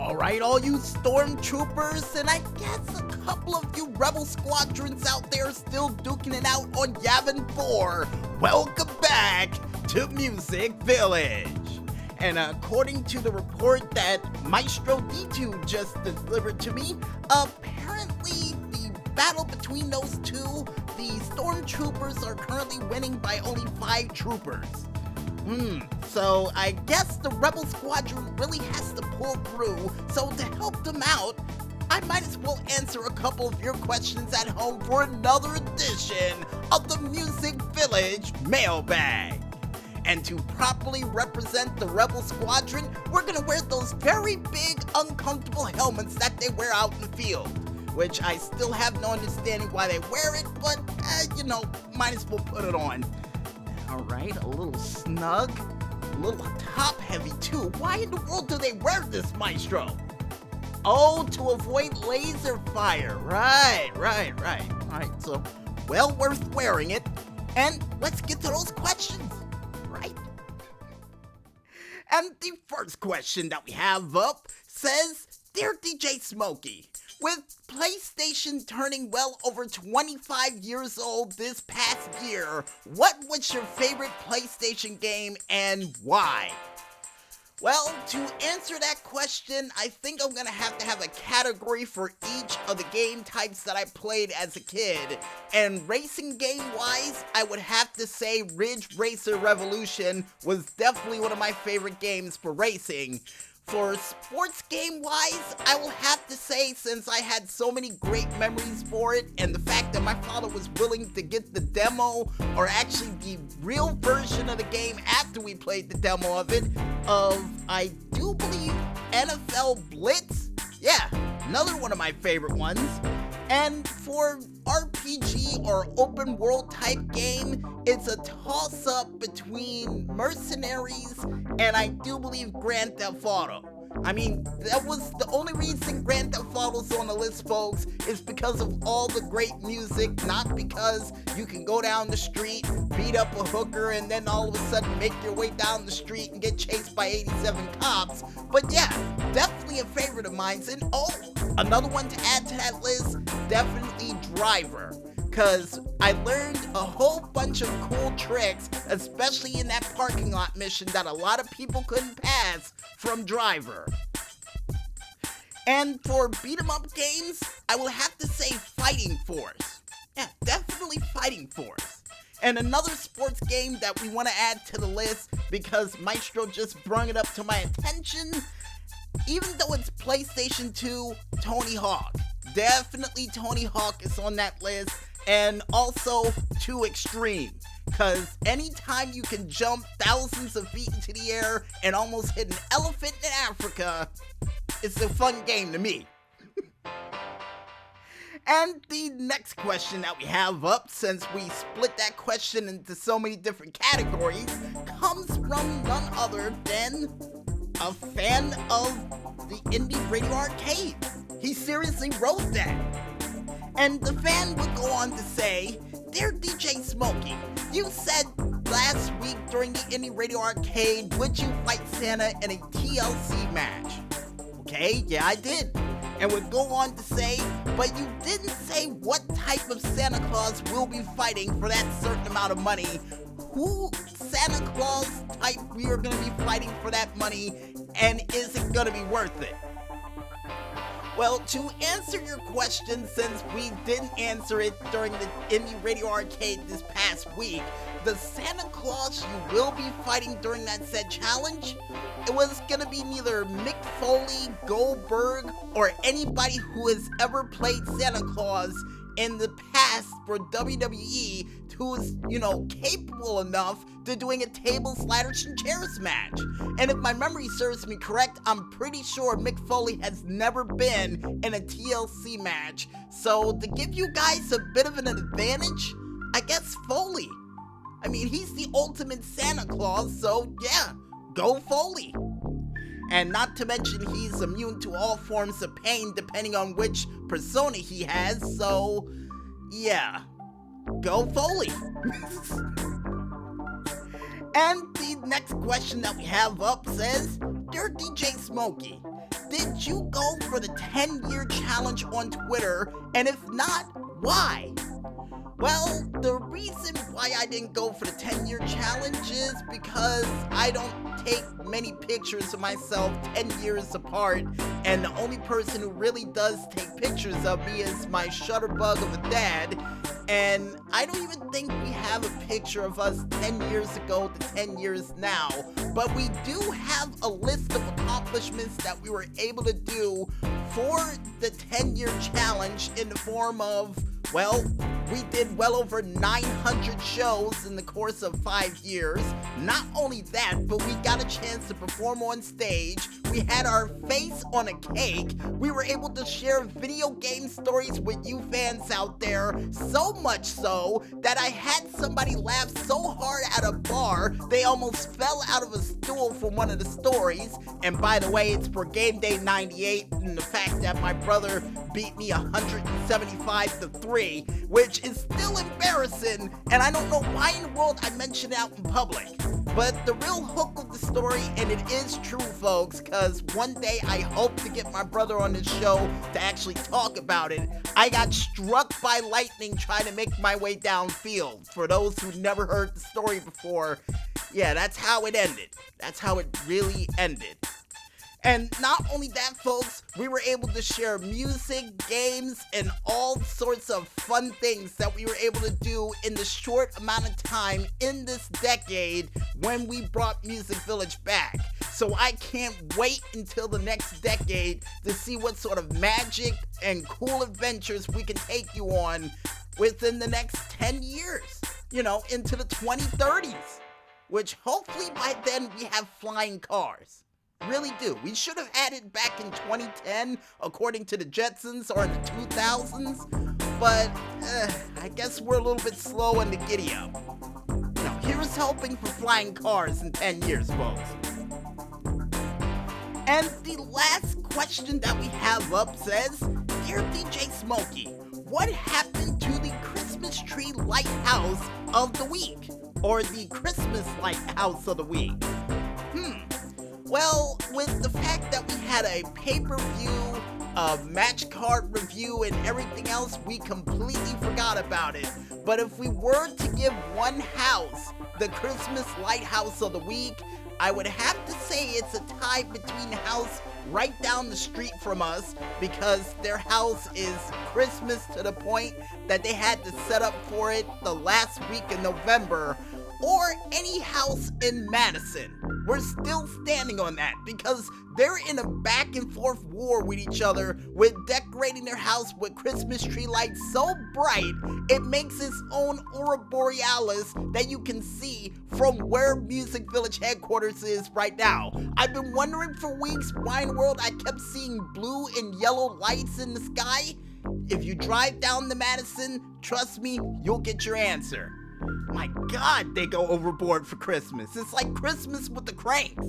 Alright, all you stormtroopers, and I guess a couple of you rebel squadrons out there still duking it out on Yavin 4, welcome back to MusicVillage. And according to the report that Maestro D2 just delivered to me, apparently the battle between those two, the stormtroopers are currently winning by only 5 troopers. So I guess the rebel squadron really has to pull through, so to help them out, I might as well answer a couple of your questions at home for another edition of the MusicVillage Mailbag. And to properly represent the rebel squadron, we're gonna wear those very big, uncomfortable helmets that they wear out in the field. Which I still have no understanding why they wear it, but, might as well put it on. Alright, a little snug, a little top heavy too. Why in the world do they wear this, Maestro? Oh, to avoid laser fire. Right. Alright, so well worth wearing it. And let's get to those questions, right? And the first question that we have up says, Dear DJ Smokey, with PlayStation turning well over 25 years old this past year, what was your favorite PlayStation game and why? Well, to answer that question, I think I'm gonna have to have a category for each of the game types that I played as a kid. And racing game-wise, I would have to say Ridge Racer Revolution was definitely one of my favorite games for racing. For sports game-wise, I will have to say, since I had so many great memories for it, and the fact that my father was willing to get the demo, or actually the real version of the game after we played the demo of it, I do believe, NFL Blitz? Yeah, another one of my favorite ones. And for RPG or open world type game, it's a toss-up between Mercenaries and I do believe Grand Theft Auto. I mean, that was the only reason Grand Theft Auto's on the list, folks, is because of all the great music, not because you can go down the street, beat up a hooker, and then all of a sudden make your way down the street and get chased by 87 cops. But yeah, definitely a favorite of mine. And another one to add to that list, definitely Driver. Because I learned a whole bunch of cool tricks, especially in that parking lot mission that a lot of people couldn't pass from Driver. And for beat 'em up games, I will have to say Fighting Force. Yeah, definitely Fighting Force. And another sports game that we want to add to the list, because Maestro just brought it up to my attention, even though it's PlayStation 2, Tony Hawk. Definitely Tony Hawk is on that list. And also Too Extreme, because anytime you can jump thousands of feet into the air and almost hit an elephant in Africa, it's a fun game to me. And the next question that we have up, since we split that question into so many different categories, comes from none other than a fan of the Indie Radio Arcade. He seriously wrote that. And the fan would go on to say, Dear DJ Smokey, you said last week during the Indie Radio Arcade, would you fight Santa in a TLC match? Okay, yeah I did. And would go on to say, but you didn't say what type of Santa Claus we'll be fighting for that certain amount of money. Who Santa Claus type we are going to be fighting for that money, and is it going to be worth it? Well, to answer your question, since we didn't answer it during the Indie Radio Arcade this past week, the Santa Claus you will be fighting during that said challenge, it was gonna be neither Mick Foley, Goldberg, or anybody who has ever played Santa Claus in the past for WWE who is, capable enough to doing a tables, ladders, and chairs match. And if my memory serves me correct, I'm pretty sure Mick Foley has never been in a TLC match. So to give you guys a bit of an advantage, I guess Foley. I mean, he's the ultimate Santa Claus, so yeah, go Foley. And not to mention he's immune to all forms of pain depending on which persona he has, so yeah, go Foley. And the next question that we have up says, Dear DJ Smokey, did you go for the 10-year challenge on Twitter? And if not, why? Well, the reason why I didn't go for the 10-year challenge is because I don't take many pictures of myself 10 years apart, and the only person who really does take pictures of me is my shutterbug of a dad, and I don't even think we have a picture of us 10 years ago to 10 years now, but we do have a list of accomplishments that we were able to do for the 10-year challenge in the form of, well, we did well over 900 shows in the course of 5 years. Not only that, but we got a chance to perform on stage. We had our face on a cake. We were able to share video game stories with you fans out there, so much so that I had somebody laugh so hard at a bar, they almost fell out of a stool from one of the stories. And by the way, it's for Game Day 98, and the fact that my brother beat me 175-3, which is still embarrassing, and I don't know why in the world I mention it out in public. But the real hook of the story, and it is true, folks, because one day I hope to get my brother on this show to actually talk about it. I got struck by lightning trying to make my way downfield. For those who never heard the story before, yeah, that's how it ended. That's how it really ended. And not only that, folks, we were able to share music, games, and all sorts of fun things that we were able to do in the short amount of time in this decade when we brought MusicVillage back. So I can't wait until the next decade to see what sort of magic and cool adventures we can take you on within the next 10 years, into the 2030s, which hopefully by then we have flying cars. Really do. We should have had it back in 2010, according to the Jetsons, or in the 2000s, but I guess we're a little bit slow in the giddy-up. Here's hoping for flying cars in 10 years, folks. And the last question that we have up says, Dear DJ Smokey, what happened to the Christmas tree lighthouse of the week? Or the Christmas lighthouse of the week? Well, with the fact that we had a pay-per-view, a match card review, and everything else, we completely forgot about it. But if we were to give one house the Christmas lighthouse of the week, I would have to say it's a tie between the house right down the street from us, because their house is Christmas to the point that they had to set up for it the last week in November, or any house in Madison. We're still standing on that because they're in a back and forth war with each other with decorating their house with Christmas tree lights so bright it makes its own aurora borealis that you can see from where MusicVillage headquarters is right now. I've been wondering for weeks why in the world I kept seeing blue and yellow lights in the sky. If you drive down to Madison, trust me, you'll get your answer. My God, they go overboard for Christmas. It's like Christmas with the Cranks.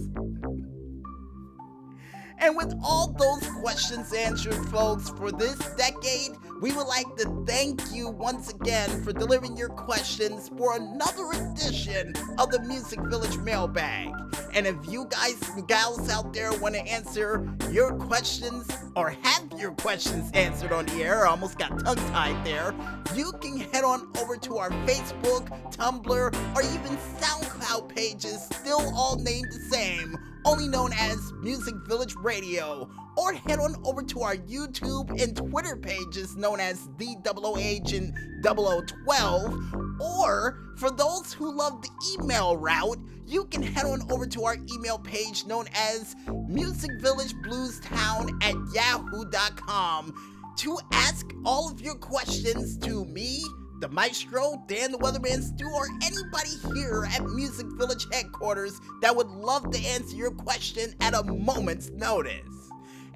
And with all those questions answered, folks, for this decade, we would like to thank you once again for delivering your questions for another edition of the MusicVillage Mailbag. And if you guys and gals out there want to answer your questions or have your questions answered on the air, I almost got tongue-tied there, you can head on over to our Facebook, Tumblr, or even SoundCloud pages, still all named the same, only known as MusicVillage Radio, or head on over to our YouTube and Twitter pages known as the OO Agent 0012, or for those who love the email route, you can head on over to our email page known as musicvillagebluestown@yahoo.com to ask all of your questions to me, the Maestro, Dan the Weatherman Stu, or anybody here at MusicVillage headquarters that would love to answer your question at a moment's notice.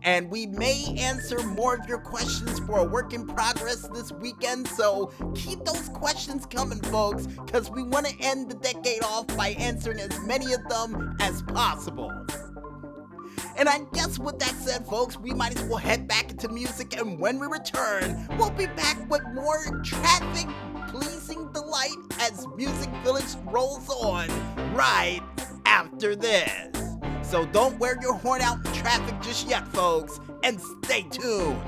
And we may answer more of your questions for a work in progress this weekend, so keep those questions coming, folks, because we want to end the decade off by answering as many of them as possible. And I guess with that said, folks, we might as well head back into music, and when we return, we'll be back with more traffic-pleasing delight as MusicVillage rolls on right after this. So don't wear your horn out in traffic just yet, folks, and stay tuned.